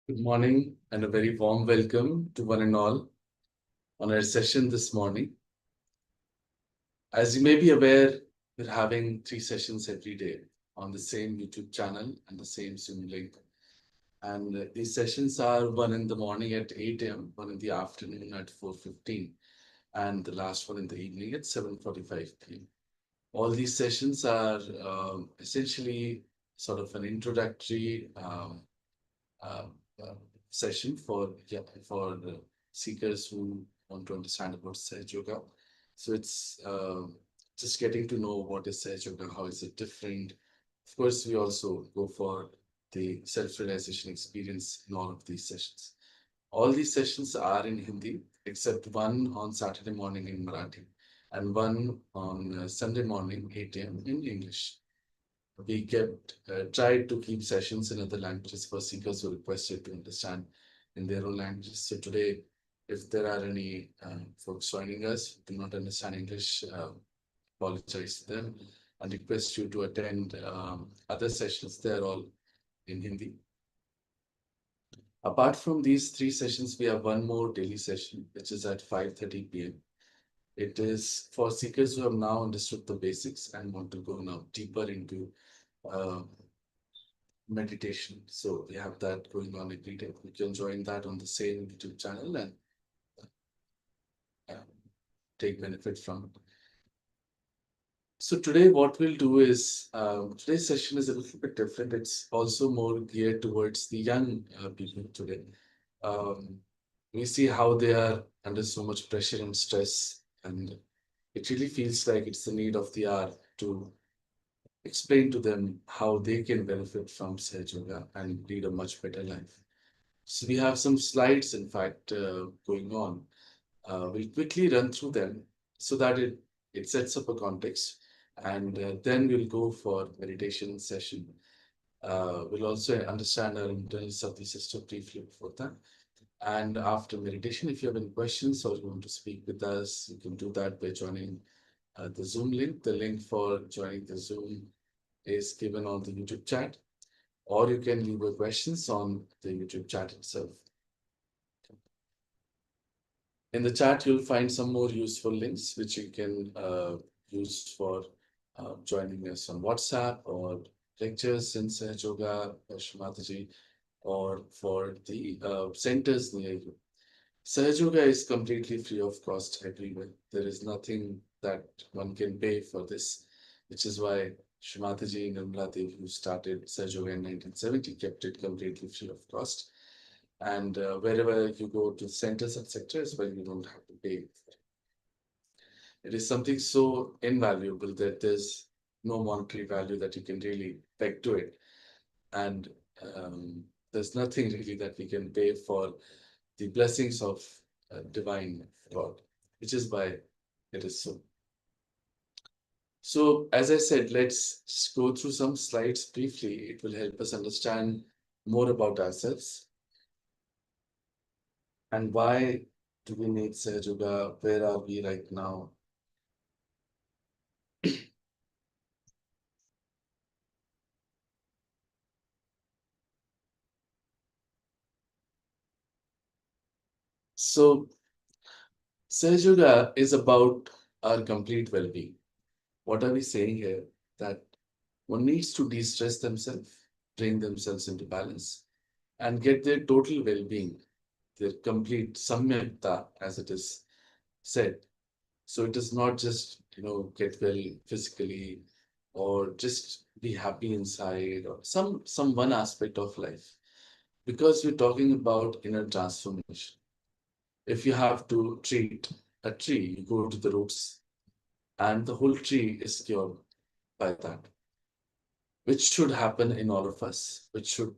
Good morning and a very warm welcome to one and all on our session this morning. As you may be aware, we're having 3 sessions every day on the same YouTube channel and the same Zoom link. And these sessions are one in the morning at 8 a.m., one in the afternoon at 4:15, and the last one in the evening at 7:45 p.m. All these sessions are essentially sort of an introductory uh, uh, session for the seekers who want to understand about Sahaj Yoga. So it's just getting to know what is Sahaj Yoga, how is it different. Of course, we also go for the self-realization experience in all of these sessions. All these sessions are in Hindi, except one on Saturday morning in Marathi and one on Sunday morning, 8 a.m. in English. We kept tried to keep sessions in other languages for seekers who requested to understand in their own languages. So today, if there are any folks joining us who do not understand English, apologize to them and request you to attend other sessions. They're all in Hindi. Apart from these 3 sessions, we have one more daily session, which is at 5:30 p.m. It is for seekers who have now understood the basics and want to go now deeper into uh, meditation. So we have that going on every day. You can join that on the same YouTube channel and uh, take benefit from it. So today, what we'll do is today's session is a little bit different. It's also more geared towards the young people today. Um, we see how they are under so much pressure and stress, and it really feels like it's the need of the hour to explain to them how they can benefit from Sahaj Yoga and lead a much better life. So we have some slides, in fact, going on. We'll quickly run through them so that it sets up a context, and then we'll go for meditation session. We'll also understand our internal sati system briefly before that. And after meditation, if you have any questions or you want to speak with us, you can do that by joining the Zoom link. The link for joining the Zoom is given on the YouTube chat, or you can leave your questions on the YouTube chat itself. In the chat, you'll find some more useful links which you can use for joining us on WhatsApp or lectures in Sahaj Yoga, Shree Mataji, or for the centers near you. Sahaj Yoga is completely free of cost everywhere. There is nothing that one can pay for this, which is why Shree Mataji Nirmala Devi, who started Sahaj Yoga in 1970, kept it completely free of cost. And wherever you go to centers, etc., as well, you don't have to pay. It is something so invaluable that there's no monetary value that you can really peg to it. And there's nothing really that we can pay for the blessings of divine God, which is why it is so. So, as I said, let's just go through some slides briefly. It will help us understand more about ourselves and why do we need Sahaj Yoga? Where are we right now? So, Sahaj Yoga is about our complete well being. What are we saying here? That one needs to de stress themselves, bring themselves into balance, and get their total well being, their complete samyakta, as it is said. So, it is not just, get well physically or just be happy inside or some one aspect of life, because we're talking about inner transformation. If you have to treat a tree, you go to the roots, and the whole tree is cured by that, which should happen in all of us, which should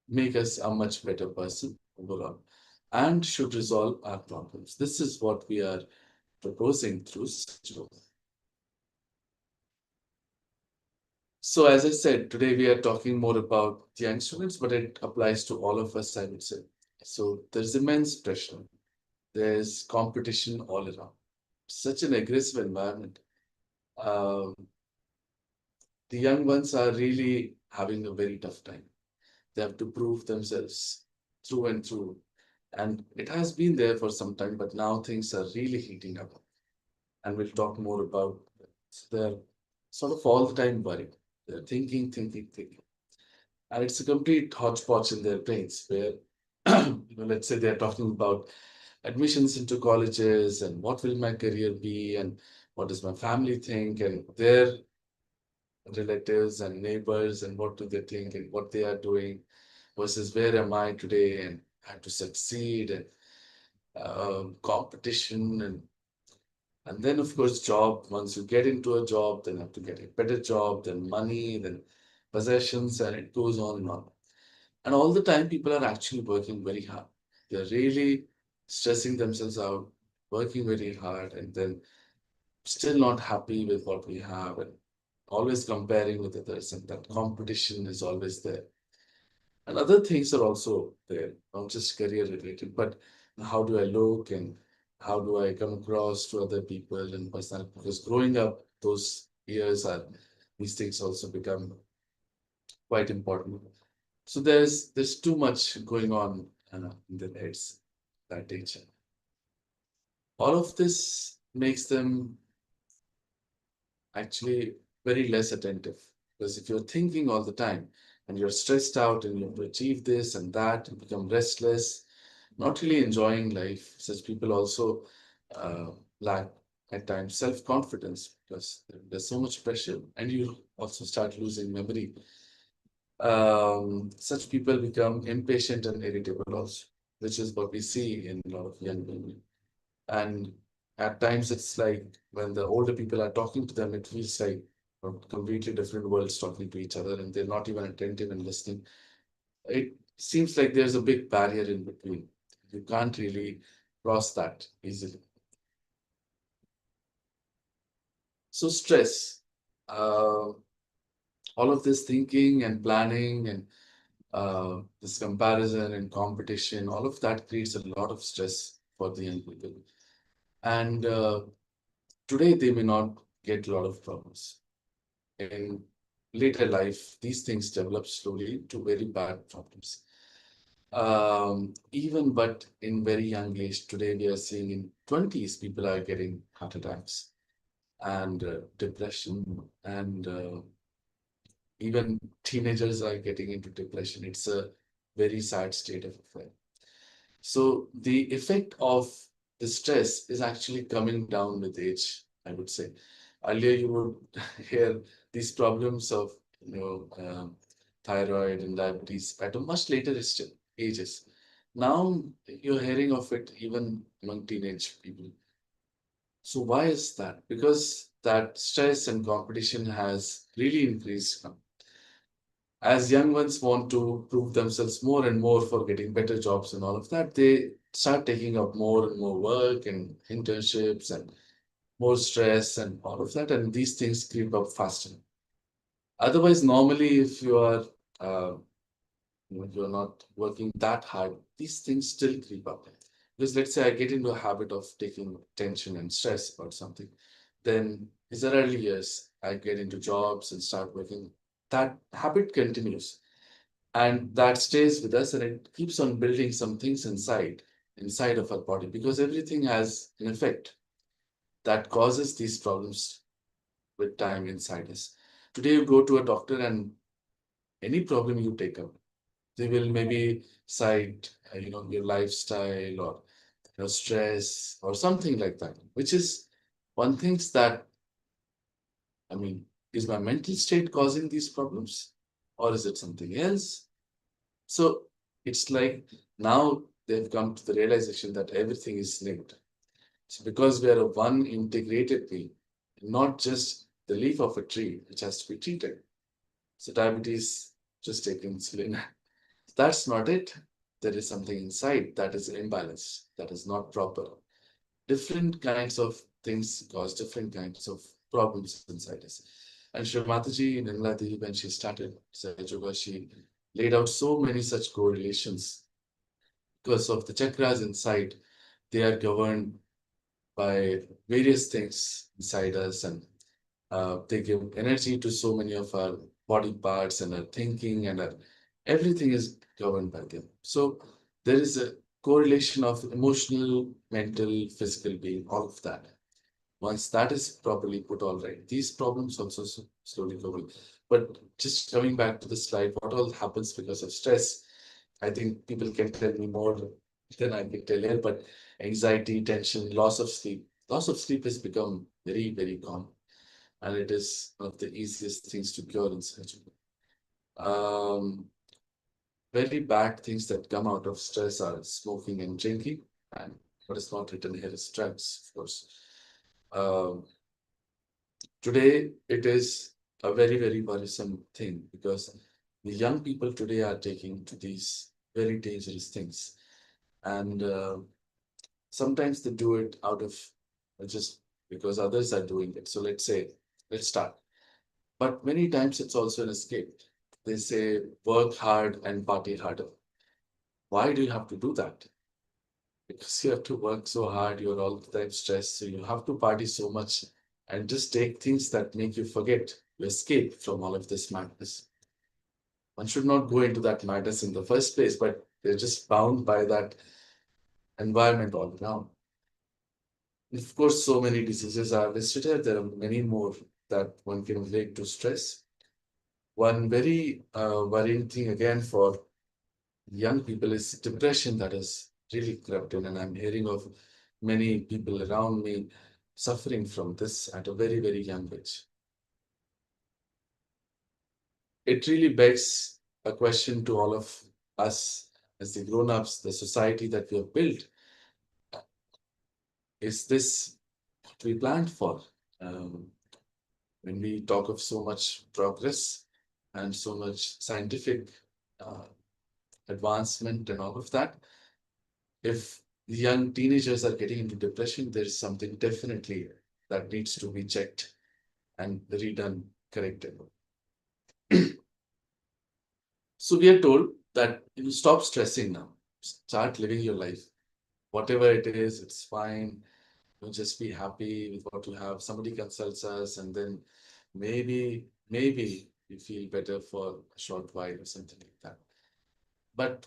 make us a much better person overall, and should resolve our problems. This is what we are proposing through Sahaja. So, as I said, today we are talking more about the young students, but it applies to all of us, I would say. So, there's immense pressure, there's competition all around, such an aggressive environment. Um, the young ones are really having a very tough time. They have to prove themselves through and through. And it has been there for some time, but now things are really heating up. And we'll talk more about it. They're sort of all the time worried. They're thinking, thinking, thinking. And it's a complete hodgepodge in their brains where, let's say they're talking about admissions into colleges and what will my career be and what does my family think and their relatives and neighbors and what do they think and what they are doing versus where am I today and I have to succeed and competition and then of course job. Once you get into a job, then you have to get a better job, then money, then possessions, and it goes on and on. And all the time, people are actually working very hard. They're really stressing themselves out, working very hard, and then still not happy with what we have, and always comparing with others, and that competition is always there. And other things are also there, not just career related, but how do I look and how do I come across to other people and personality? Because growing up, those years are these things also become quite important. So there's too much going on in their heads that age. All of this makes them actually very less attentive because if you're thinking all the time and you're stressed out and you have to achieve this and that and become restless, not really enjoying life, such people also uh, lack at times self-confidence because there's so much pressure and you also start losing memory. Such people become impatient and irritable also, which is what we see in a lot of young people. And at times it's like when the older people are talking to them, it feels like completely different worlds talking to each other and they're not even attentive and listening. It seems like there's a big barrier in between. You can't really cross that easily. So stress, uh, all of this thinking and planning and this comparison and competition, all of that creates a lot of stress for the young people. And today they may not get a lot of problems. In later life, these things develop slowly to very bad problems. Even but in very young age, today we are seeing in 20s, people are getting heart attacks and depression, and even teenagers are getting into depression. It's a very sad state of affairs. So the effect of the stress is actually coming down with age, I would say. Earlier, you would hear these problems of thyroid and diabetes at a much later ages. Now you're hearing of it even among teenage people. So why is that? Because that stress and competition has really increased now. As young ones want to prove themselves more and more for getting better jobs and all of that, they start taking up more and more work and internships and more stress and all of that, and these things creep up faster. Otherwise, normally, if you are you're not working that hard, these things still creep up. Because let's say I get into a habit of taking tension and stress about something, then in the early years, I get into jobs and start working. That habit continues and that stays with us and it keeps on building some things inside of our body because everything has an effect that causes these problems with time inside us. Today you go to a doctor and any problem you take up, they will maybe cite your lifestyle or stress or something like that, which is one thinks that, I mean, is my mental state causing these problems or is it something else? So it's like now they've come to the realization that everything is linked. So because we are a one integrated being, not just the leaf of a tree which has to be treated. So diabetes, just take insulin. That's not it. There is something inside that is imbalanced, that is not proper. Different kinds of things cause different kinds of problems inside us. And Shree Mataji, Nirmala Devi, when she started Sahaja, she laid out so many such correlations because of the chakras inside. They are governed by various things inside us and they give energy to so many of our body parts and our thinking and our Everything is governed by them. So there is a correlation of emotional, mental, physical being, all of that. Once that is properly put all right, these problems also slowly go away. But just coming back to the slide, what all happens because of stress? I think people can tell me more than I can tell here, but anxiety, tension, loss of sleep. Loss of sleep has become very, very common, and it is one of the easiest things to cure in surgery. Um, Very bad things that come out of stress are smoking and drinking, and what is not written here is drugs, of course. Um, Today, it is a very, very worrisome thing because the young people today are taking to these very dangerous things. And sometimes they do it out of just because others are doing it. So let's say, let's start. But many times it's also an escape. They say, work hard and party harder. Why do you have to do that? Because you have to work so hard, you're all the time stressed, so you have to party so much and just take things that make you forget, you escape from all of this madness. One should not go into that madness in the first place, but they're just bound by that environment all around. Of course, so many diseases are listed here. There are many more that one can relate to stress. One very worrying thing again for young people is depression that is really crept in, and I'm hearing of many people around me suffering from this at a very, very young age. It really begs a question to all of us as the grown-ups, the society that we have built. Is this what we planned for? Um, when we talk of so much progress and so much scientific uh, advancement and all of that, if young teenagers are getting into depression, there is something definitely that needs to be checked and redone, corrected. So we are told that you stop stressing now, start living your life. Whatever it is, it's fine. You just be happy with what you have. Somebody consults us, and then maybe you feel better for a short while or something like that. But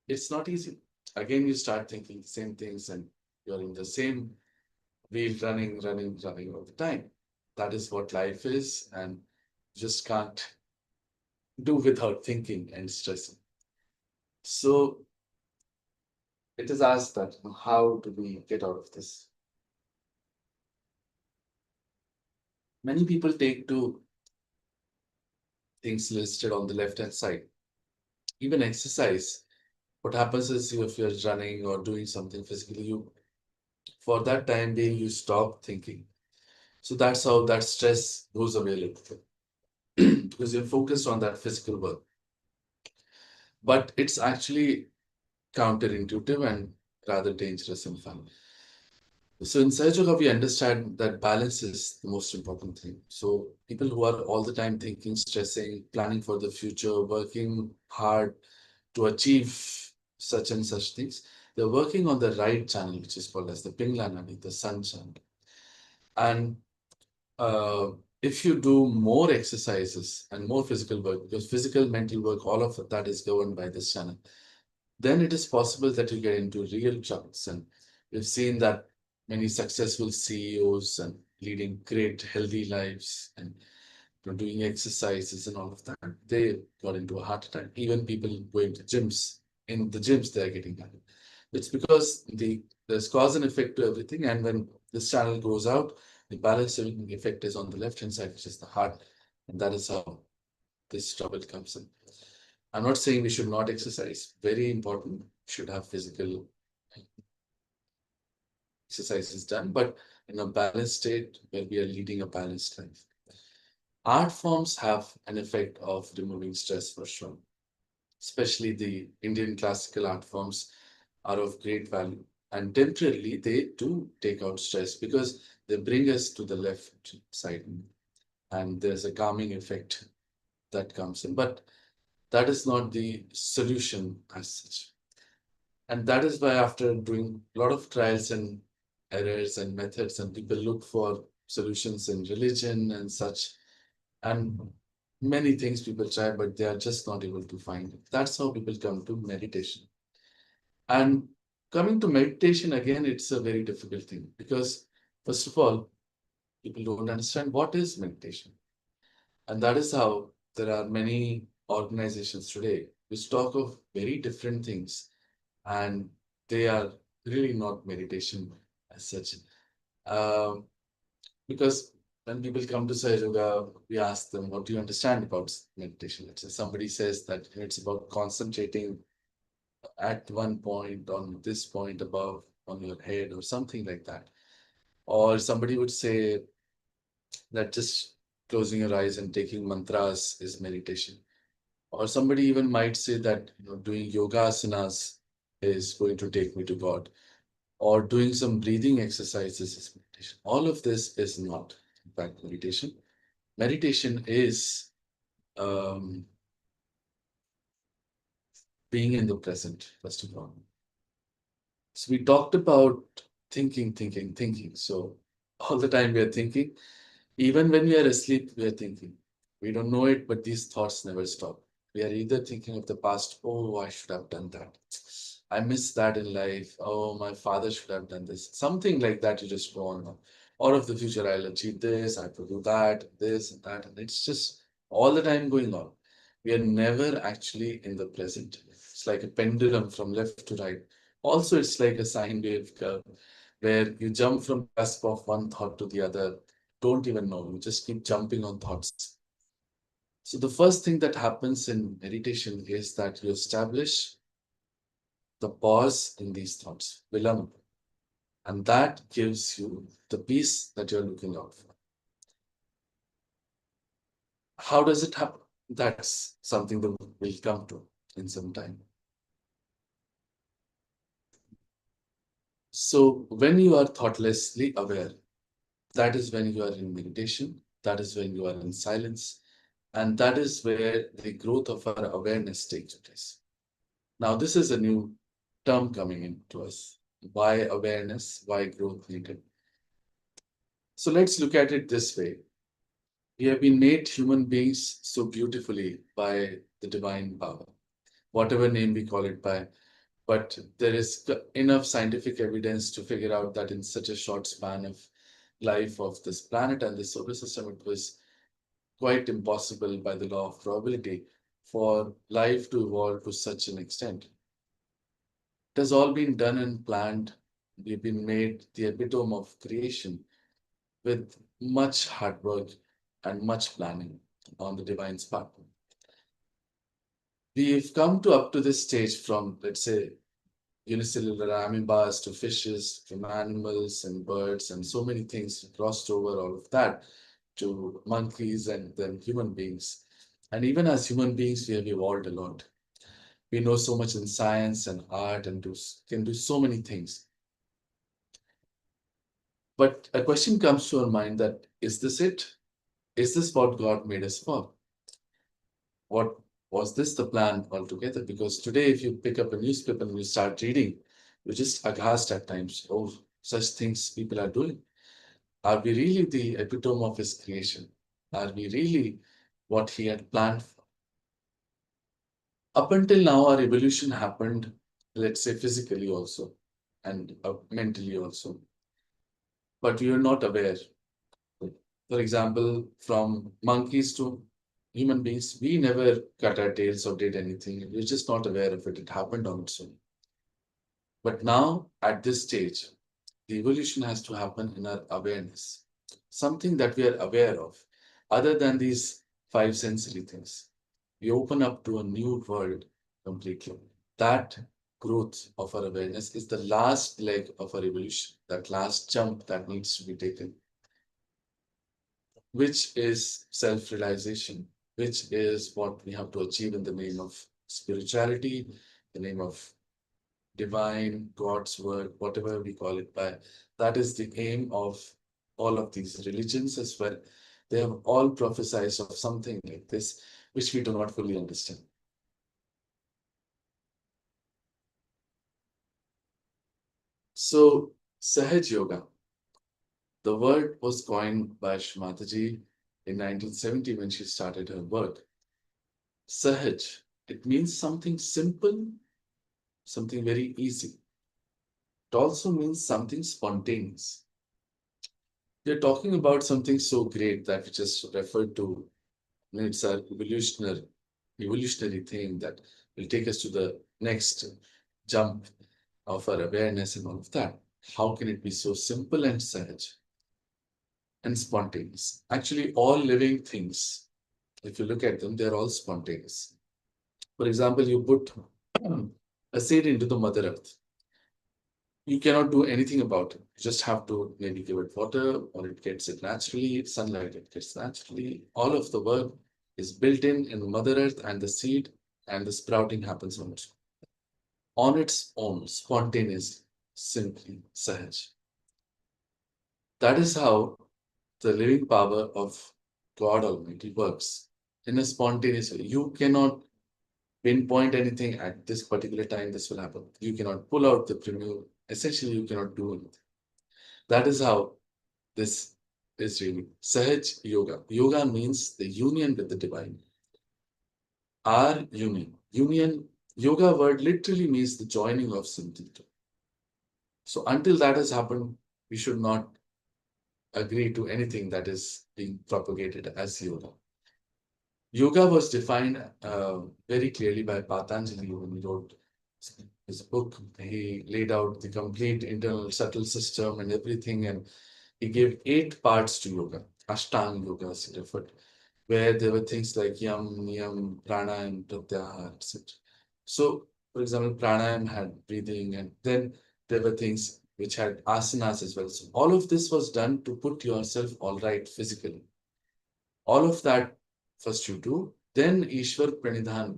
it's not easy. Again, you start thinking the same things, and you're in the same wheel running all the time. That is what life is, and just can't do without thinking and stressing. So it is asked that how do we get out of this? Many people take to things listed on the left hand side. Even exercise. What happens is if you're running or doing something physically, you for that time being you stop thinking. So that's how that stress goes away a little bit because you're focused on that physical work. But it's actually counterintuitive and rather dangerous in fact. So in Sahaja, we understand that balance is the most important thing. So people who are all the time thinking, stressing, planning for the future, working hard to achieve such and such things, they're working on the right channel, which is called as the Pingla Nadi, the sun channel. And uh, if you do more exercises and more physical work, because physical, mental work, all of that is governed by this channel, then it is possible that you get into real troubles. And we've seen that many successful CEOs and leading great healthy lives and doing exercises and all of that, they got into a heart attack. Even people going to gyms, in the gyms, they're getting that. It's because there's cause and effect to everything. And when this channel goes out, the balancing effect is on the left hand side, which is the heart. And that is how this trouble comes in. I'm not saying we should not exercise. Very important. Should have physical exercises done, but in a balanced state where we are leading a balanced life. Art forms have an effect of removing stress for sure. Especially the Indian classical art forms are of great value. And temporarily, they do take out stress because they bring us to the left side. And there's a calming effect that comes in. But that is not the solution as such. And that is why after doing a lot of trials and errors and methods, and people look for solutions in religion and such, and many things people try, but they are just not able to find it. That's how people come to meditation. And coming to meditation again, it's a very difficult thing because, first of all, people don't understand what is meditation. And that is how there are many organizations today which talk of very different things, and they are really not meditation as such. Um, because when people come to Sahaja Yoga, we ask them, what do you understand about meditation? Let's say somebody says that it's about concentrating at one point on this point above on your head or something like that. Or somebody would say that just closing your eyes and taking mantras is meditation. Or somebody even might say that doing yoga asanas is going to take me to God. Or doing some breathing exercises is meditation. All of this is not, in fact, meditation. Meditation is um, being in the present, first of all. So we talked about thinking, thinking, thinking. So all the time we are thinking. Even when we are asleep, we are thinking. We don't know it, but these thoughts never stop. We are either thinking of the past, oh, I should have done that. I missed that in life. Oh, my father should have done this. Something like that, you just go on. Or of the future, I'll achieve this, I have to do that, this and that. And it's just all the time going on. We are never actually in the present. It's like a pendulum from left to right. Also, it's like a sine wave curve where you jump from cusp of one thought to the other, don't even know. You just keep jumping on thoughts. So the first thing that happens in meditation is that you establish the pause in these thoughts, vilam, and that gives you the peace that you're looking out for. How does it happen? That's something that we'll come to in some time. So when you are thoughtlessly aware, that is when you are in meditation, that is when you are in silence, and that is where the growth of our awareness takes place. Now, this is a new term coming into us. Why awareness? Why growth needed? So let's look at it this way. We have been made human beings so beautifully by the divine power, whatever name we call it by. But there is enough scientific evidence to figure out that in such a short span of life of this planet and the solar system, it was quite impossible by the law of probability for life to evolve to such an extent. It has all been done and planned. We've been made the epitome of creation with much hard work and much planning on the divine's part. We've come to up to this stage from, let's say, unicellular amoebas to fishes, from animals and birds and so many things crossed over all of that to monkeys and then human beings. And even as human beings, we have evolved a lot. We know so much in science and art and can do so many things. But a question comes to our mind that is this it? Is this what God made us for? What was this the plan altogether? Because today, if you pick up a newspaper and you start reading, you're just aghast at times. Oh, such things people are doing. Are we really the epitome of His creation? Are we really what He had planned for? Up until now, our evolution happened, let's say, physically also and mentally also, but we are not aware. For example, from monkeys to human beings, we never cut our tails or did anything. We're just not aware of it. It happened on its own. But now, at this stage, the evolution has to happen in our awareness, something that we are aware of, other than these five sensory things. We open up to a new world completely. That growth of our awareness is the last leg of our evolution, that last jump that needs to be taken, which is self realization, which is what we have to achieve in the name of spirituality, the name of divine, God's word, whatever we call it by. That is the aim of all of these religions as well. They have all prophesied of something like this, which we do not fully understand. So, Sahaj Yoga, the word was coined by Shree Mataji in 1970 when she started her work. Sahaj, it means something simple, something very easy. It also means something spontaneous. We're talking about something so great that we just referred to. It's an evolutionary thing that will take us to the next jump of our awareness and all of that. How can it be so simple and sahaj and spontaneous? Actually, all living things, if you look at them, they're all spontaneous. For example, you put a seed into the Mother Earth. You cannot do anything about it. You just have to maybe give it water or it gets it naturally, sunlight, it gets naturally. All of the work is built in Mother Earth and the seed and the sprouting happens on its own, spontaneously, simply, sahaj. That is how the living power of God Almighty works in a spontaneous way. You cannot pinpoint anything at this particular time, this will happen. You cannot pull out the premier. Essentially, you cannot do anything. That is how this is really Sahaj Yoga. Yoga means the union with the divine. Our union. Union, yoga word literally means the joining of something. So until that has happened, we should not agree to anything that is being propagated as yoga. Yoga was defined very clearly by Patanjali when he wrote his book. He laid out the complete internal subtle system and everything, and he gave 8 parts to yoga. Ashtanga yoga is referred, where there were things like yam, niyam, pranayam, pratyahara, etc. So, for example, pranayam had breathing, and then there were things which had asanas as well. So, all of this was done to put yourself all right physically. All of that first you do, then Ishwar Pranidhan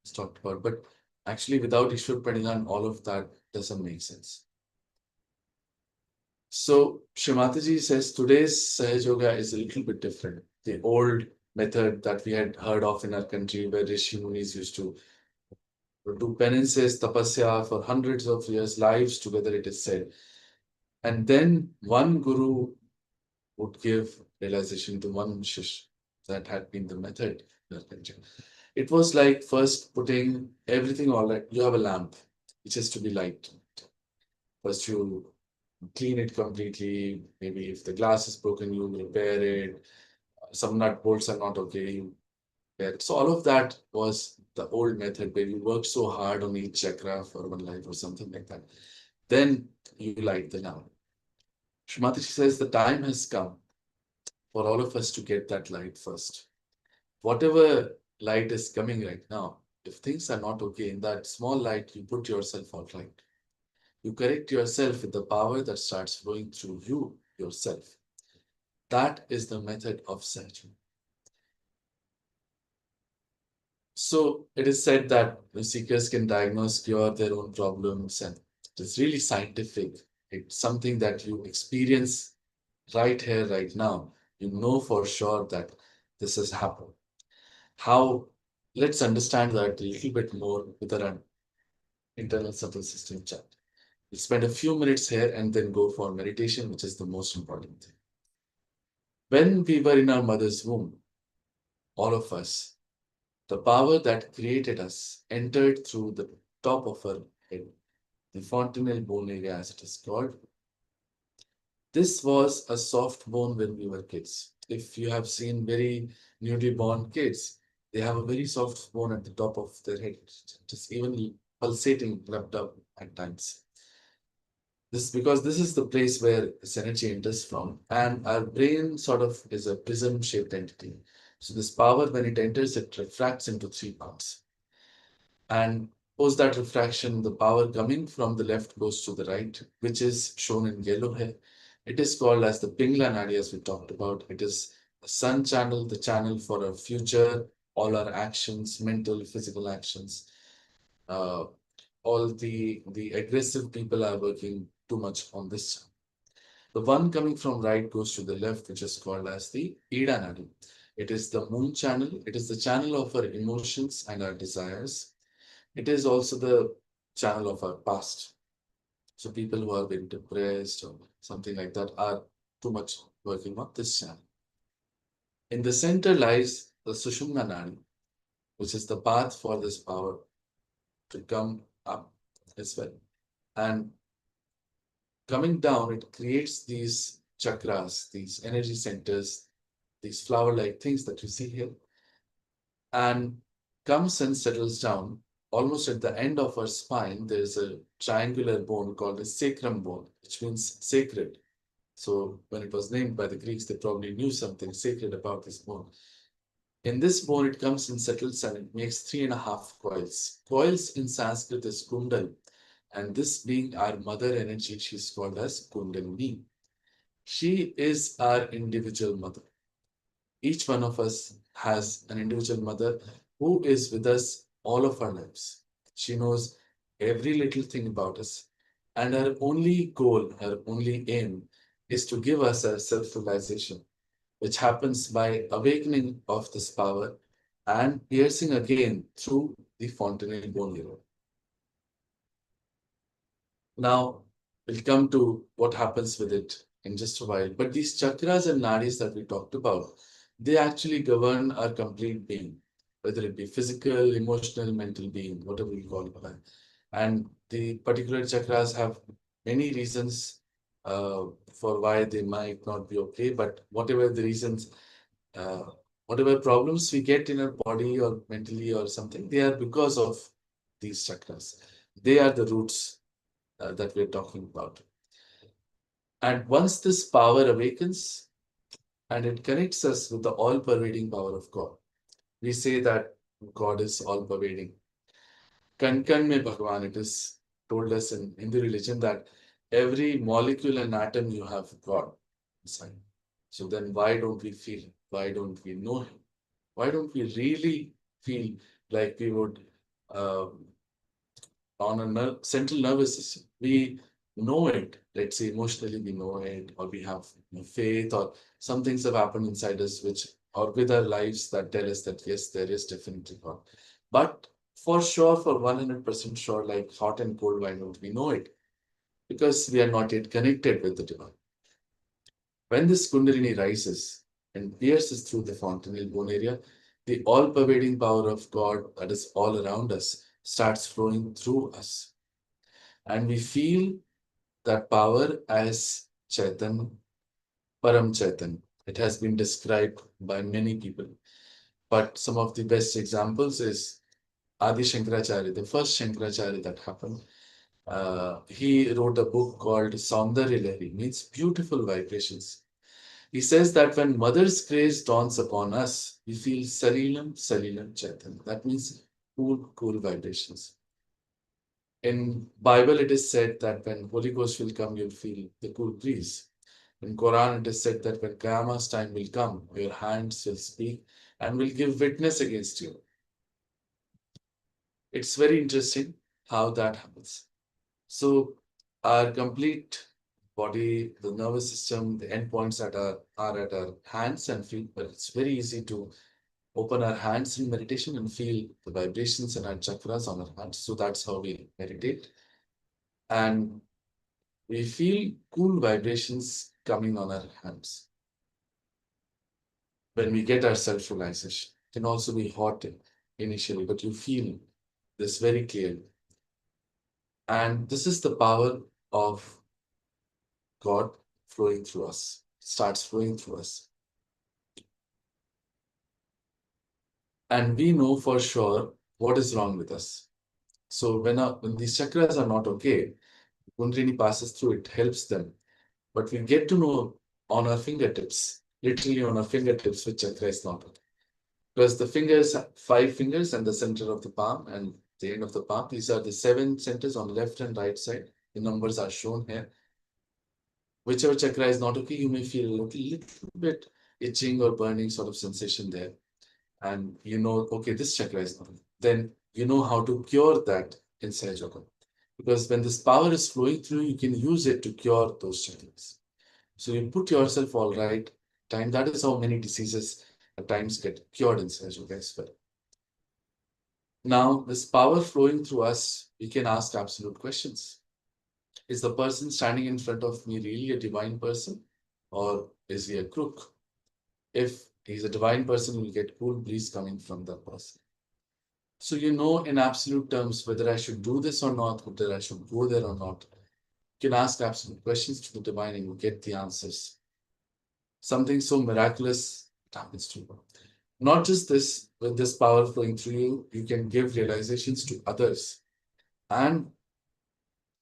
is talked about. But actually, without Ishwar Pranidhan, all of that doesn't make sense. So, Shree Mataji says today's Sahaj Yoga is a little bit different. The old method that we had heard of in our country, where Rishi Munis used to do penances, tapasya for hundreds of years, lives together, it is said. And then one guru would give realization to one shish. That had been the method in our country. It was like first putting everything all right. You have a lamp, which has to be light. First, you clean it completely. Maybe if the glass is broken, you repair it. Some nut bolts are not okay, you repair it. So, all of that was the old method where you work so hard on each chakra for one life or something like that. Then you light the lamp. Shrimati says the time has come for all of us to get that light first. Whatever light is coming right now, if things are not okay in that small light, you put yourself out right. You correct yourself with the power that starts flowing through you yourself. That is the method of surgery. So it is said that the seekers can diagnose, cure their own problems, and it is really scientific. It's something that you experience right here, right now. You know for sure that this has happened. How? Let's understand that a little bit more with our internal subtle system chat. We'll spend a few minutes here and then go for meditation, which is the most important thing. When we were in our mother's womb, all of us, the power that created us entered through the top of our head, the fontanelle bone area, as it is called. This was a soft bone when we were kids. If you have seen very newly born kids, they have a very soft bone at the top of their head, just even pulsating, rubbed up at times. This because this is the place where this energy enters from, and our brain sort of is a prism-shaped entity. So this power, when it enters, it refracts into 3 parts. And post that refraction, the power coming from the left goes to the right, which is shown in yellow here. It is called as the Pingla Nadi, as we talked about. It is the sun channel, the channel for our future, all our actions, mental, physical actions. Uh, all the aggressive people are working too much on this channel. The one coming from right goes to the left, which is called as the Ida Nadi. It is the moon channel. It is the channel of our emotions and our desires. It is also the channel of our past. So people who are very depressed or something like that are too much working on this channel. In the center lies the Sushumna Nadi, which is the path for this power to come up as well. And coming down, it creates these chakras, these energy centers, these flower-like things that you see here, and comes and settles down. Almost at the end of our spine, there's a triangular bone called a sacrum bone, which means sacred. So when it was named by the Greeks, they probably knew something sacred about this bone. In this bone, it comes and settles and it makes 3.5 coils. Coils in Sanskrit is kundal, and this being our mother energy, she's called as Kundalini. She is our individual mother. Each one of us has an individual mother who is with us all of our lives. She knows every little thing about us, and her only goal, her only aim is to give us a self realization, which happens by awakening of this power and piercing again through the fontanel bone hero. Now, we'll come to what happens with it in just a while. But these chakras and nadis that we talked about, they actually govern our complete being, whether it be physical, emotional, mental being, whatever you call it. And the particular chakras have many reasons for why they might not be okay. But whatever the reasons, uh, whatever problems we get in our body or mentally or something, they are because of these chakras. They are the roots that we're talking about. And once this power awakens and it connects us with the all pervading power of God, we say that God is all pervading. Kan kan mein Bhagwan, it is told us in Hindu religion that every molecule and atom you have God inside. So then why don't we feel Him? Why don't we know Him? Why don't we really feel like we would on a central nervous system? We know it. Let's say emotionally we know it, or we have faith, or some things have happened inside us which, or with our lives that tell us that yes, there is definitely God. But for sure, for 100% sure, like hot and cold, why don't we know it? Because we are not yet connected with the divine. When this Kundalini rises and pierces through the fontanel bone area, the all pervading power of God that is all around us starts flowing through us. And we feel that power as Chaitan, Param Chaitan. It has been described by many people. But some of the best examples is Adi Shankaracharya, the first Shankaracharya that happened. He wrote a book called Saundarya Lahari, means beautiful vibrations. He says that when Mother's grace dawns upon us, we feel Salilam, Salilam Chaitan. That means cool, cool vibrations. In Bible, it is said that when Holy Ghost will come, you'll feel the cool breeze. In Quran, it is said that when Qiyamah's time will come, your hands will speak and will give witness against you. It's very interesting how that happens. So our complete body, the nervous system, the endpoints that are at our hands and feet, but it's very easy to open our hands in meditation and feel the vibrations in our chakras on our hands. So that's how we meditate. And we feel cool vibrations coming on our hands when we get our self-realization. It can also be hot initially, but you feel this very clearly. And this is the power of God flowing through us, starts flowing through us. And we know for sure what is wrong with us. So when these chakras are not okay, Kundalini passes through, it helps them. But we get to know on our fingertips, literally on our fingertips, which chakra is not okay. Because the fingers, 5 fingers, and the center of the palm and the end of the palm, these are the 7 centers on left and right side. The numbers are shown here. Whichever chakra is not okay, you may feel a little bit itching or burning sort of sensation there. And you know, okay, this chakra is not okay. Then you know how to cure that in Sahaja Yoga. Because when this power is flowing through, you can use it to cure those chakras. So you put yourself all right. Time, that is how many diseases at times get cured in Sahaja Yoga as well. Now, this power flowing through us, we can ask absolute questions. Is the person standing in front of me really a divine person? Or is he a crook? If he's a divine person, you'll get cool breeze coming from that person. So you know in absolute terms whether I should do this or not, whether I should go there or not. You can ask absolute questions to the divine and you get the answers. Something so miraculous happens to you. Not just this, with this power flowing through you, you can give realizations to others. And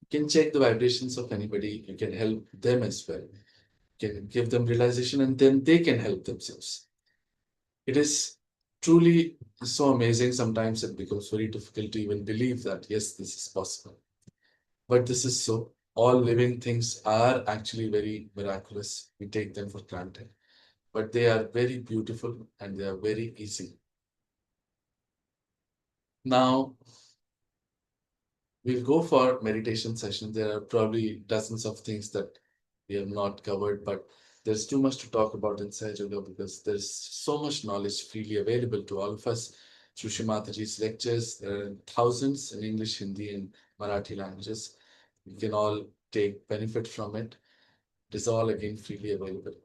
you can check the vibrations of anybody. You can help them as well. You can give them realization and then they can help themselves. It is truly so amazing. Sometimes it becomes very difficult to even believe that, yes, this is possible. But this is so. All living things are actually very miraculous. We take them for granted. But they are very beautiful and they are very easy. Now, we'll go for meditation session. There are probably dozens of things that we have not covered, but there's too much to talk about in Sahaja because there's so much knowledge freely available to all of us through Shree Mataji's lectures. There are thousands in English, Hindi, and Marathi languages. We can all take benefit from it. It is all again freely available.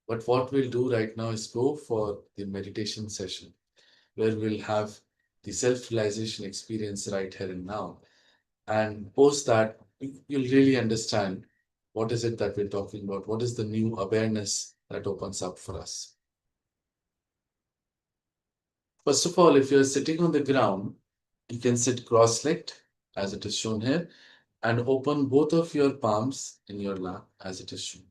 But what we'll do right now is go for the meditation session where we'll have the self-realization experience right here and now. And post that, you'll really understand what is it that we're talking about, what is the new awareness that opens up for us. First of all, if you're sitting on the ground, you can sit cross-legged as it is shown here and open both of your palms in your lap as it is shown.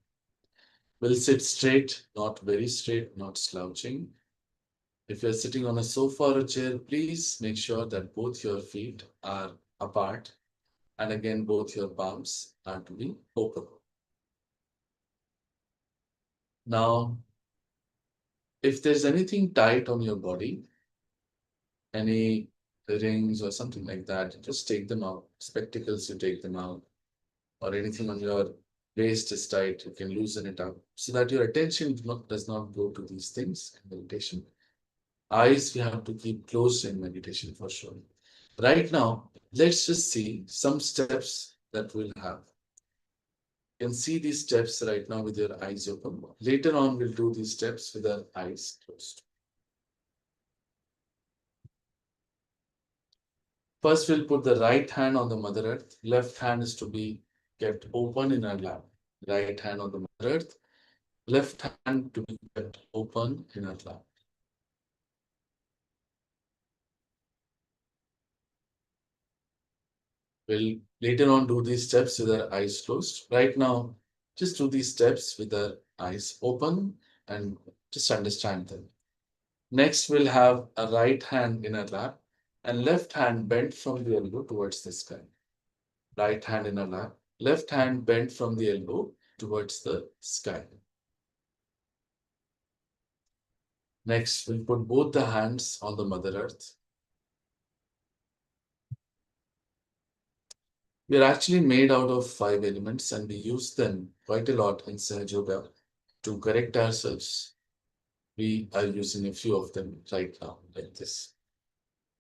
We'll sit straight, not very straight, not slouching. If you're sitting on a sofa or a chair, please make sure that both your feet are apart and again both your palms are to be open. Now, if there's anything tight on your body, any rings or something like that, just take them out. Spectacles, you take them out, or anything on your waist is tight, you can loosen it up so that your attention does not go to these things in meditation. Eyes we have to keep closed in meditation for sure. Right now, let's just see some steps that we'll have. You can see these steps right now with your eyes open. Later on, we'll do these steps with our eyes closed. First, we'll put the right hand on the Mother Earth. Left hand is to be kept open in our lap. Right hand on the Mother Earth. Left hand to be kept open in our lap. We'll later on do these steps with our eyes closed. Right now, just do these steps with our eyes open and just understand them. Next, we'll have a right hand in our lap and left hand bent from the elbow towards the sky. Right hand in our lap, left hand bent from the elbow towards the sky. Next, we'll put both the hands on the Mother Earth. We are actually made out of 5 elements and we use them quite a lot in Sahaja Yoga to correct ourselves. We are using a few of them right now, like this.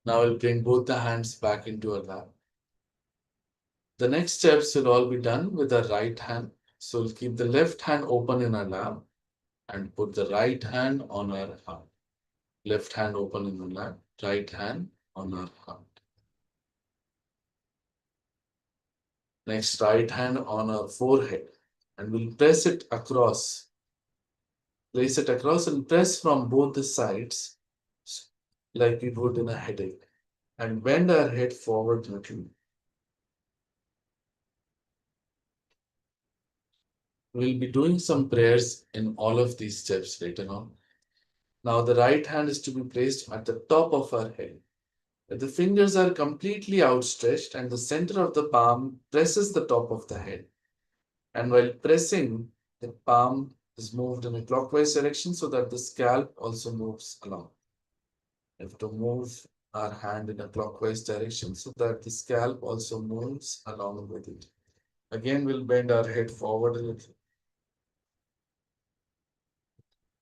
Now we'll bring both the hands back into our lap. The next steps will all be done with the right hand. So we'll keep the left hand open in our lap and put the right hand on our heart. Left hand open in the lap, right hand on our heart. Next, right hand on our forehead. And we'll press it across. Place it across and press from both the sides like we would in a headache. And bend our head forward little. We'll be doing some prayers in all of these steps later on. Now the right hand is to be placed at the top of our head. The fingers are completely outstretched and the center of the palm presses the top of the head. And while pressing, the palm is moved in a clockwise direction so that the scalp also moves along. We have to move our hand in a clockwise direction so that the scalp also moves along with it. Again, we'll bend our head forward a little.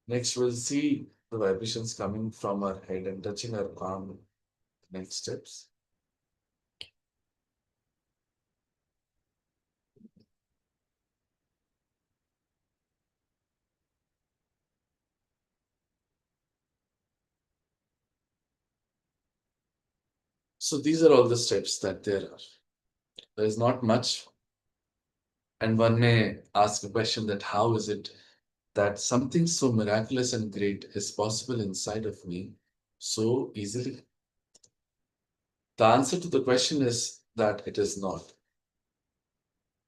Next, we'll see the vibrations coming from our head and touching our palm. Next steps. So these are all the steps that there are. There is not much. And one may ask a question that how is it that something so miraculous and great is possible inside of me so easily? The answer to the question is that it is not.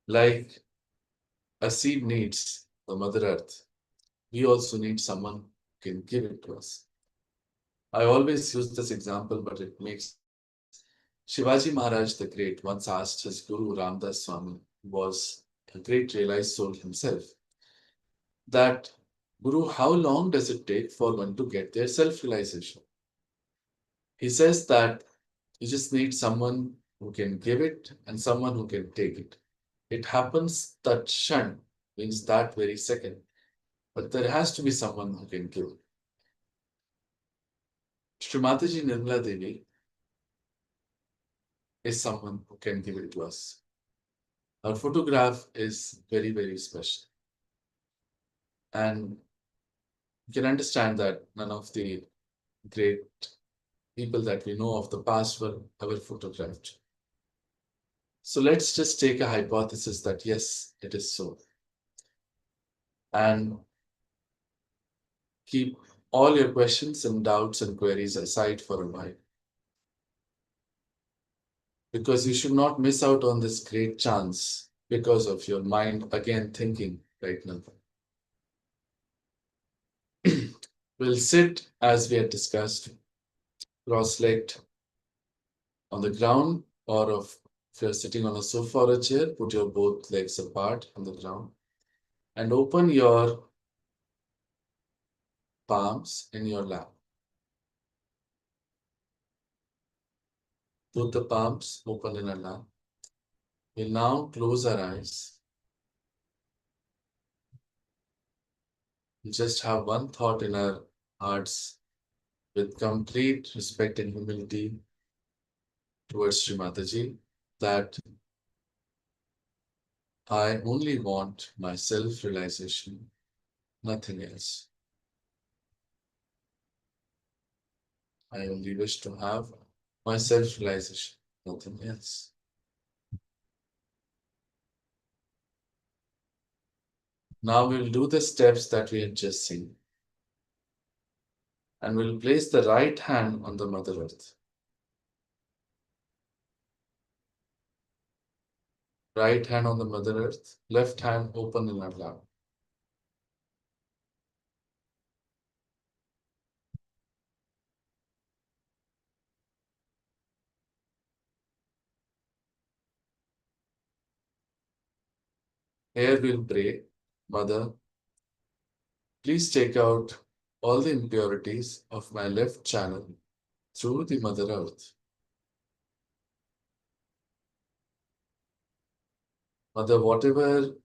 Like a seed needs the Mother Earth, we also need someone who can give it to us. I always use this example, but it makes Shivaji Maharaj the Great once asked his Guru Ramdas Swami, who was a great realized soul himself, that Guru, how long does it take for one to get their self realization? He says that you just need someone who can give it and someone who can take it. It happens that shan, means that very second, but there has to be someone who can give. Shree Mataji Nirmala Devi is someone who can give it to us. Her photograph is very, very special. And you can understand that none of the great people that we know of the past were ever photographed. So let's just take a hypothesis that yes, it is so. And keep all your questions and doubts and queries aside for a while. Because you should not miss out on this great chance because of your mind again thinking right now. We'll sit as we had discussed, cross-legged on the ground, or if you're sitting on a sofa or a chair, put your both legs apart on the ground and open your palms in your lap. Put the palms open in our lap. We'll now close our eyes. We just have one thought in our hearts with complete respect and humility towards Shree Mataji that I only want my self-realization, nothing else. I only wish to have my self-realization, nothing else. Now we'll do the steps that we had just seen. And we'll place the right hand on the Mother Earth. Right hand on the Mother Earth, left hand open in our lap. Here we'll pray, Mother, please take out all the impurities of my left channel through the Mother Earth. Mother, whatever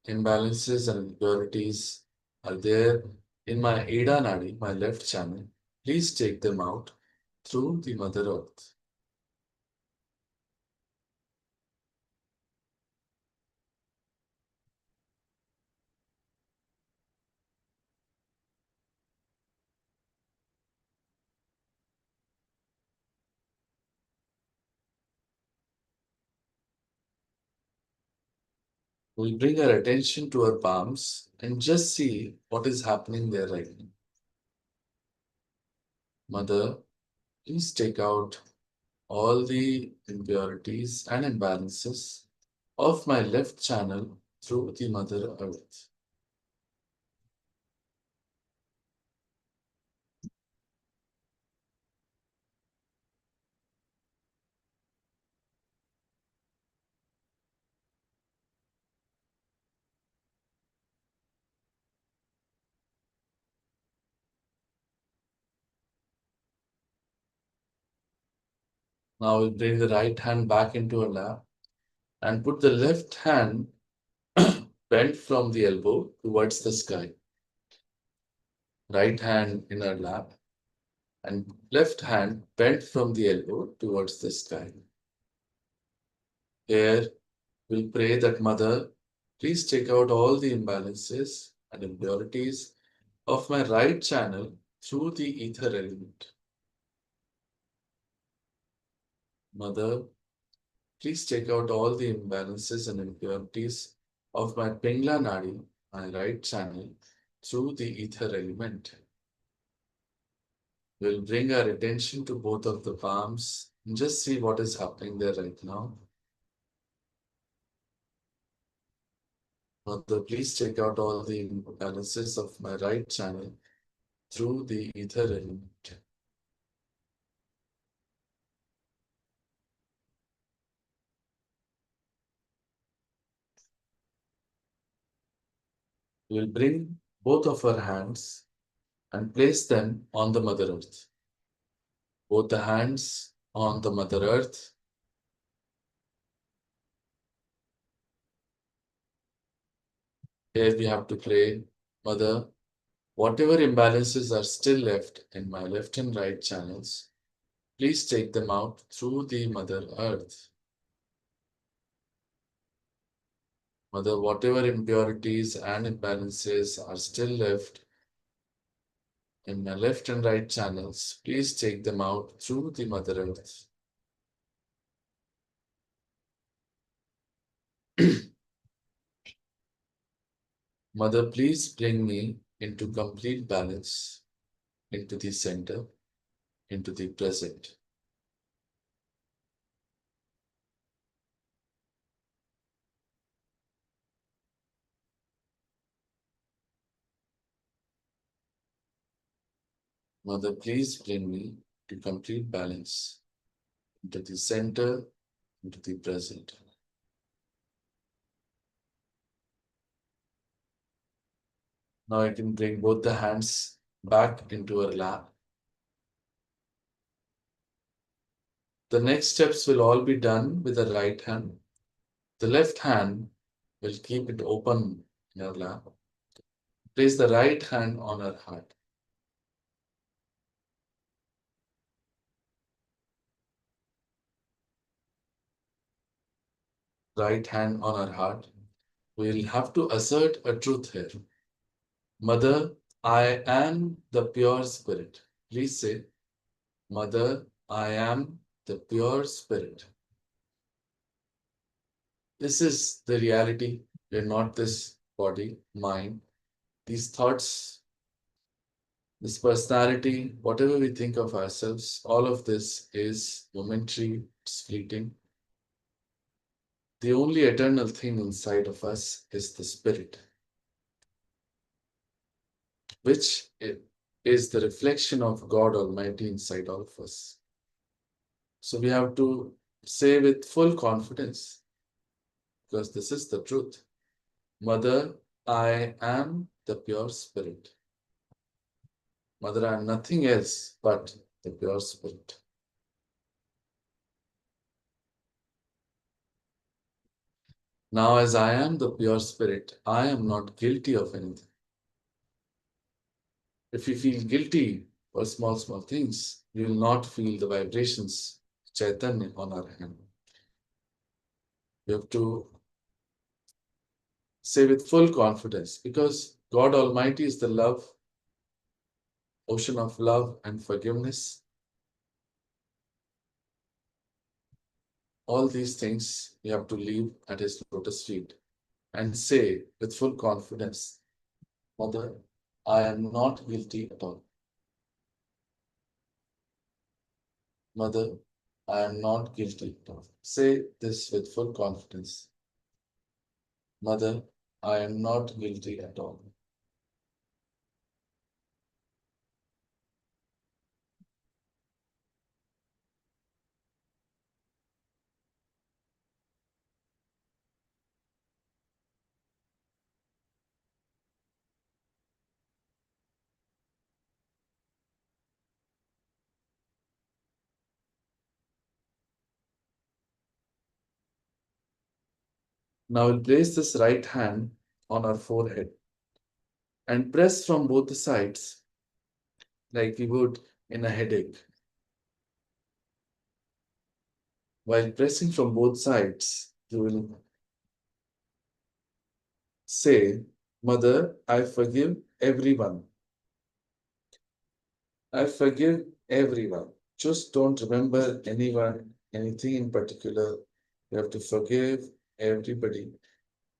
imbalances and impurities are there in my Ida Nadi, my left channel, please take them out through the Mother Earth. We'll bring our attention to our palms and just see what is happening there right now. Mother, please take out all the impurities and imbalances of my left channel through the Mother Earth. Now we'll bring the right hand back into our lap and put the left hand bent from the elbow towards the sky. Right hand in our lap and left hand bent from the elbow towards the sky. Here, we'll pray that Mother, please take out all the imbalances and impurities of my right channel through the ether element. Mother, please take out all the imbalances and impurities of my Pingla Nadi, my right channel, through the ether element. We'll bring our attention to both of the palms and just see what is happening there right now. Mother, please take out all the imbalances of my right channel through the ether element. We'll bring both of our hands and place them on the Mother Earth. Both the hands on the Mother Earth. Here we have to play, Mother, whatever imbalances are still left in my left and right channels, please take them out through the Mother Earth. Mother, whatever impurities and imbalances are still left in my left and right channels, please take them out through the Mother Earth. Mother, please bring me into complete balance, into the center, into the present. Mother, please bring me to complete balance, into the center, into the present. Now I can bring both the hands back into her lap. The next steps will all be done with the right hand. The left hand will keep it open in her lap. Place the right hand on her heart. Right hand on her heart. We'll have to assert a truth here. Mother, I am the pure spirit. Please say, Mother, I am the pure spirit. This is the reality. We're not this body, mind, these thoughts, this personality, whatever we think of ourselves, all of this is momentary, it's fleeting. The only eternal thing inside of us is the spirit, which is the reflection of God Almighty inside all of us. So we have to say with full confidence, because this is the truth. Mother, I am the pure spirit. Mother, I am nothing else but the pure spirit. Now, as I am the pure spirit, I am not guilty of anything. If you feel guilty for small things, you will not feel the vibrations, Chaitanya, on our hand. You have to say with full confidence, because God Almighty is the love, ocean of love and forgiveness. All these things you have to leave at His lotus feet and say with full confidence, Mother, I am not guilty at all. Mother, I am not guilty at all. Say this with full confidence. Mother, I am not guilty at all. Now we'll place this right hand on our forehead and press from both the sides like we would in a headache. While pressing from both sides, you will say, Mother, I forgive everyone. I forgive everyone. Just don't remember anyone anything in particular. You have to forgive everybody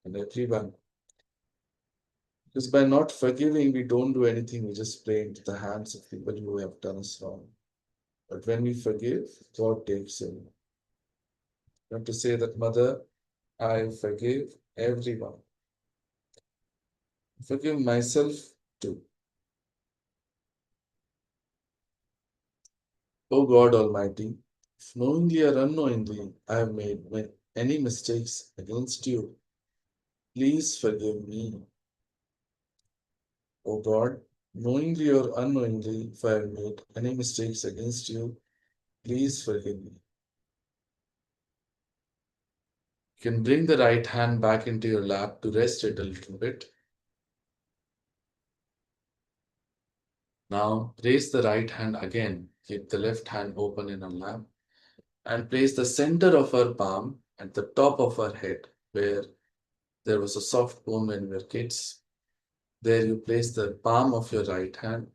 and everyone. Because by not forgiving, we don't do anything. We just play into the hands of people who have done us wrong. But when we forgive, God takes in. You have to say that, Mother, I forgive everyone. Forgive myself too. O God Almighty, if knowingly or unknowingly I have made any mistakes against you, please forgive me. O God, knowingly or unknowingly, if I have made any mistakes against you, please forgive me. You can bring the right hand back into your lap to rest it a little bit. Now, raise the right hand again. Keep the left hand open in our lap and place the center of our palm at the top of our head, where there was a soft bone when we were kids. There you place the palm of your right hand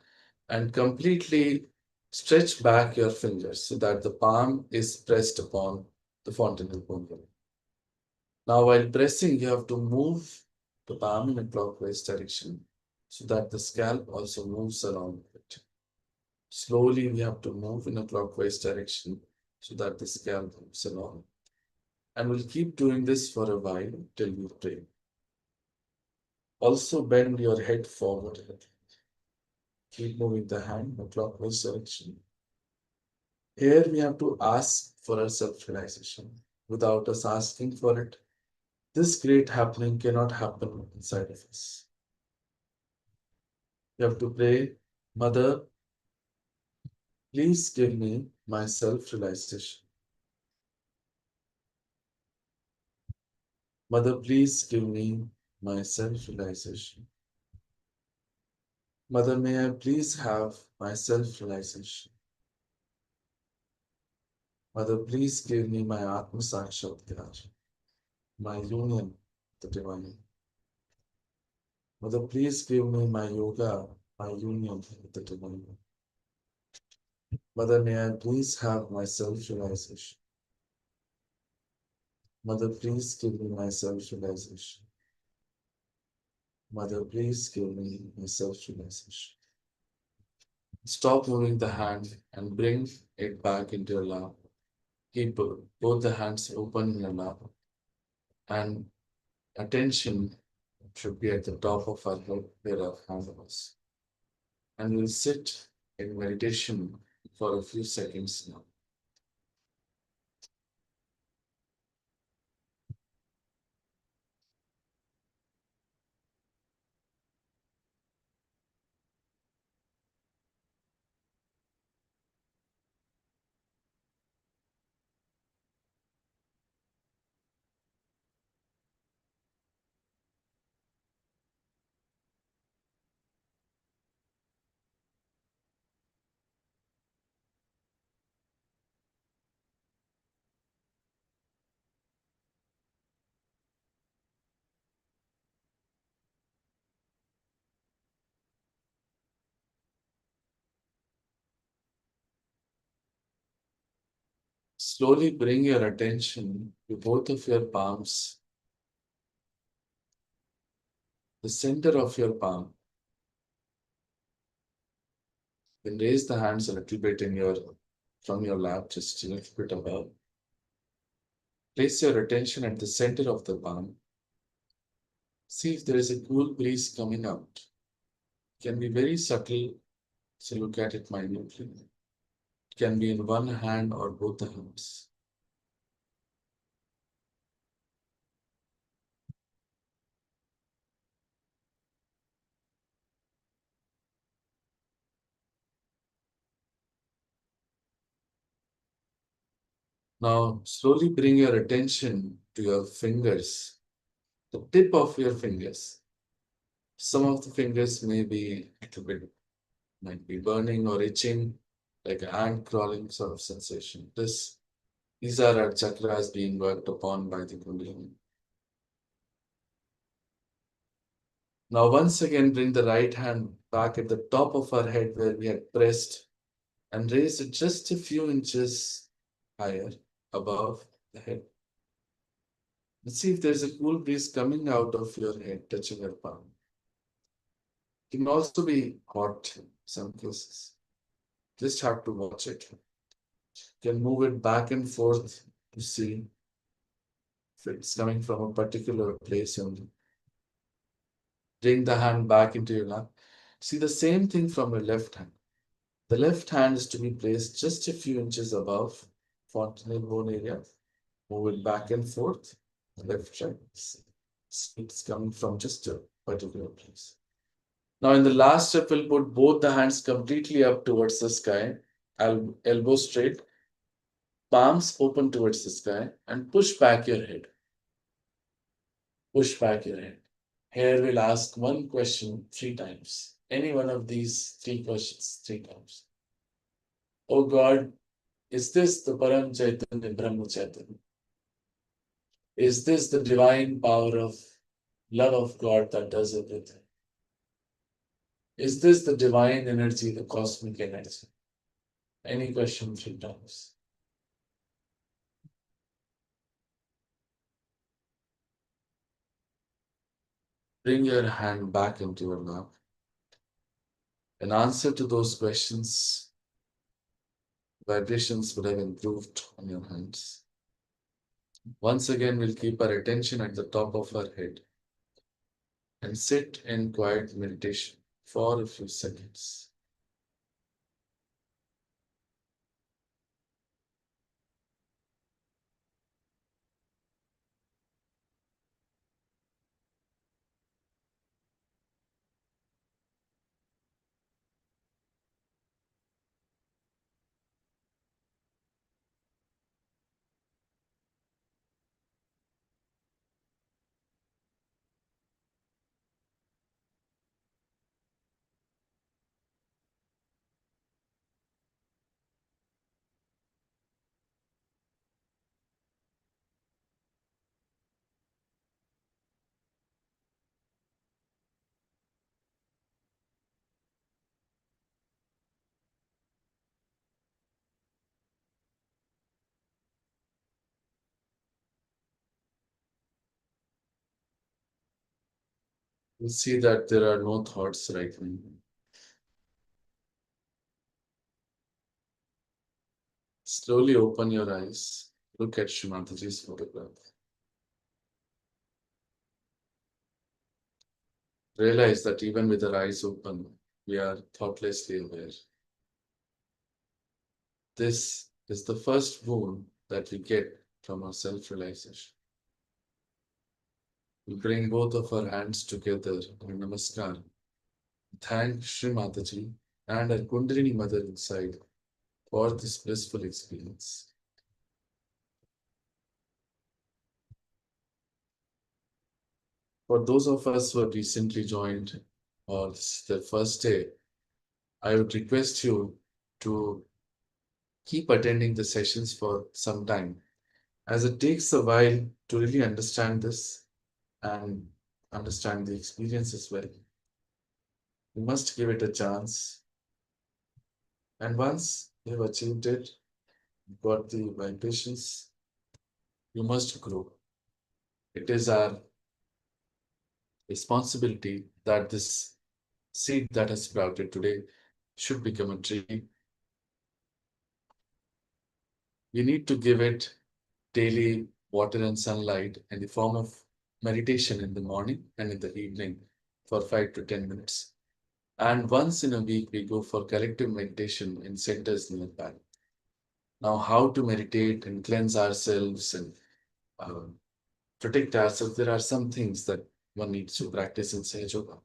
and completely stretch back your fingers so that the palm is pressed upon the fontanel bone. Now, while pressing, you have to move the palm in a clockwise direction so that the scalp also moves along with it. Slowly, we have to move in a clockwise direction so that the scalp moves along. And we'll keep doing this for a while till we pray. Also, bend your head forward. Keep moving the hand in a clockwise direction. Here, we have to ask for our self realization. Without us asking for it, this great happening cannot happen inside of us. You have to pray, Mother, please give me my self realization. Mother, please give me my self realization. Mother, may I please have my self realization? Mother, please give me my Atma Sakshatkar, my union with the Divine. Mother, please give me my yoga, my union with the Divine. Mother, may I please have my self realization? Mother, please give me my self realization. Mother, please give me my self realization. Stop moving the hand and bring it back into your lap. Keep both the hands open in your lap, and attention should be at the top of our head where our hand was. And we'll sit in meditation for a few seconds now. Slowly bring your attention to both of your palms, the center of your palm. Then raise the hands a little bit from your lap, just a little bit above. Place your attention at the center of the palm. See if there is a cool breeze coming out. It can be very subtle, so look at it minutely. It can be in one hand or both the hands. Now, slowly bring your attention to your fingers, the tip of your fingers. Some of the fingers may be a little bit, might be burning or itching, like an ant crawling sort of sensation. These are our chakras being worked upon by the Kundalini. Now, once again, bring the right hand back at the top of our head where we had pressed and raise it just a few inches higher above the head. Let's see if there's a cool breeze coming out of your head, touching your palm. It can also be hot in some cases. Just have to watch it. You can move it back and forth to see if it's coming from a particular place only. Bring the hand back into your lap. See the same thing from your left hand. The left hand is to be placed just a few inches above fontanel bone area. Move it back and forth. Left side. It's coming from just a particular place. Now, in the last step, we'll put both the hands completely up towards the sky, elbow straight, palms open towards the sky, and push back your head. Push back your head. Here we'll ask one question 3 times. Any one of these 3 questions 3 times. Oh God, is this the Param Chaitanya Brahma Chaitanya? Is this the divine power of love of God that does everything? Is this the divine energy, the cosmic energy? Any question 3 times. Bring your hand back into your lap and answer to those questions. Vibrations would have improved on your hands. Once again, we'll keep our attention at the top of our head and sit in quiet meditation for a few seconds. You'll see that there are no thoughts right now. Slowly open your eyes. Look at Shree Mataji's photograph. Realize that even with our eyes open, we are thoughtlessly aware. This is the first boon that we get from our self-realization. We bring both of our hands together in Namaskar. Thank Shree Mataji and our Kundalini Mother inside for this blissful experience. For those of us who have recently joined, or this is their first day, I would request you to keep attending the sessions for some time, as it takes a while to really understand this and understand the experience as well. You must give it a chance. And once you've achieved it, got the vibrations, you must grow. It is our responsibility that this seed that has sprouted today should become a tree. We need to give it daily water and sunlight in the form of meditation in the morning and in the evening for 5 to 10 minutes. And once in a week, we go for collective meditation in centers nearby. Now, how to meditate and cleanse ourselves and uh, protect ourselves, there are some things that one needs to practice in Sahaja.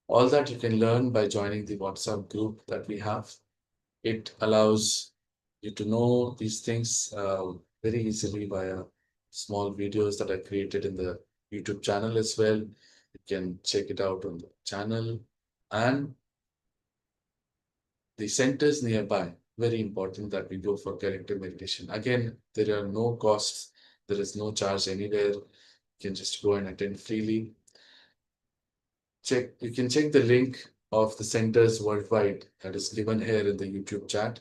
All that you can learn by joining the WhatsApp group that we have. It allows you to know these things very easily via small videos that are created in the YouTube channel as well. You can check it out on the channel and the centers nearby. Very important that we go for collective meditation. Again, there are no costs. There is no charge anywhere. You can just go and attend freely. You can check the link of the centers worldwide that is given here in the YouTube chat,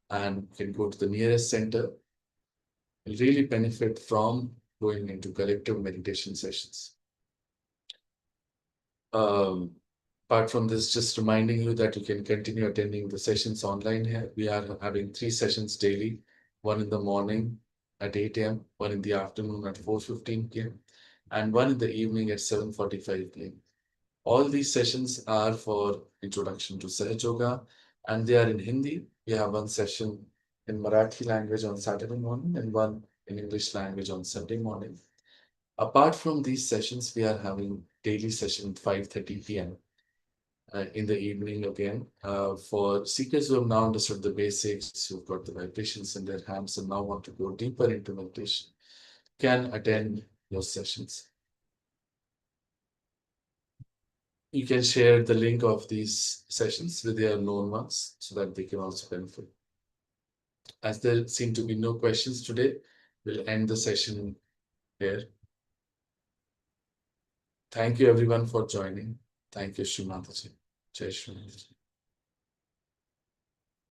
and you can go to the nearest center. will really benefit from going into collective meditation sessions. Um, Apart from this, just reminding you that you can continue attending the sessions online here. We are having 3 sessions daily, one in the morning at 8 a.m., one in the afternoon at 4:15 p.m., and one in the evening at 7:45 p.m. All these sessions are for introduction to Sahaja Yoga, and they are in Hindi. We have one session in Marathi language on Saturday morning and one in English language on Sunday morning. Apart from these sessions, we are having daily session at 5:30 p.m. In the evening again for seekers who have now understood the basics, who've got the vibrations in their hands and now want to go deeper into meditation, can attend your sessions. You can share the link of these sessions with your known ones so that they can also benefit. As there seem to be no questions today, we'll end the session here. Thank you everyone for joining. Thank you, Shree Mataji. Jai Shri Mataji.